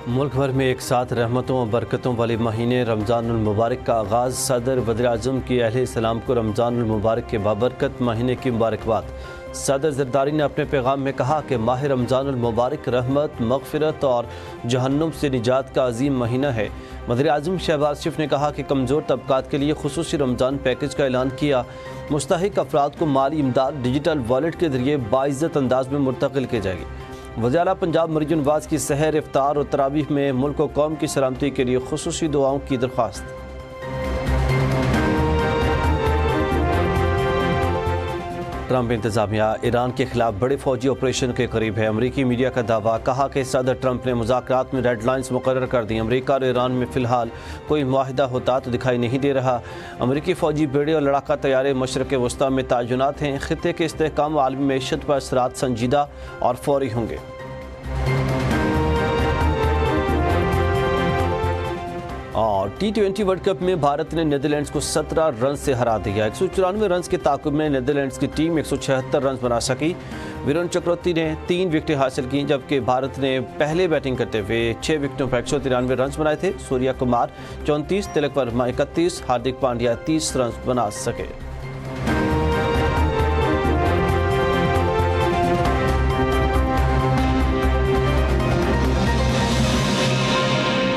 मुल्क भर में एक साथ रहमतों और बरकतों वाले महीने रमज़ानुल मुबारक का आगाज़। सदर वज़ीर-ए-आज़म की अहले-ए-सलाम को रमज़ानुल मुबारक के बाबरकत महीने की मुबारकबाद। सदर ज़रदारी ने अपने पैगाम में कहा कि माह रमज़ानुल मुबारक रहमत, मग़फ़िरत और जहन्नुम से निजात का अजीम महीना है। वज़ीर-ए-आज़म शहबाज शरीफ ने कहा कि कमज़ोर तबक़ात के लिए खुसूसी रमज़ान पैकेज का ऐलान किया। मुस्तहिक़ अफराद को माली इमदाद डिजिटल वॉलेट के ज़रिए बाइज़्ज़त अंदाज में मुंतक़िल की जाएगी। वज़ीर आला पंजाब मरीजुन नवाज की सहर, इफ्तार और तरावीह में मुल्क और कौम की सलामती के लिए खुसूसी दुआओं की दरख्वास्त। ट्रंप इंतजामिया ईरान के खिलाफ बड़े फौजी ऑपरेशन के करीब है। अमरीकी मीडिया का दावा, कहा कि सदर ट्रंप ने मुज़ाकरात में रेड लाइन्स मुकर्रर कर दी। अमरीका और ईरान में फ़िलहाल कोई मुआहिदा होता तो दिखाई नहीं दे रहा। अमरीकी फ़ौजी बेड़े और लड़ाका तैयारे मशरक़ वस्ता में तैनात हैं। खित्ते के इस्तेहकाम आलमी मईशत पर असरात संजीदा और फौरी होंगे। और T20 वर्ल्ड कप में भारत ने नीदरलैंड्स को 17 रन से हरा दिया। 194 रन के ताक़ुब में नीदरलैंड्स की टीम 176 रन बना सकी। वीरेंद्र चक्रवर्ती ने 3 विकेटें हासिल की, जबकि भारत ने पहले बैटिंग करते हुए 6 विकेटों पर 193 रन बनाए थे। सूर्या कुमार 34, तिलक वर्मा 31, हार्दिक पांड्या 30 रन बना सके।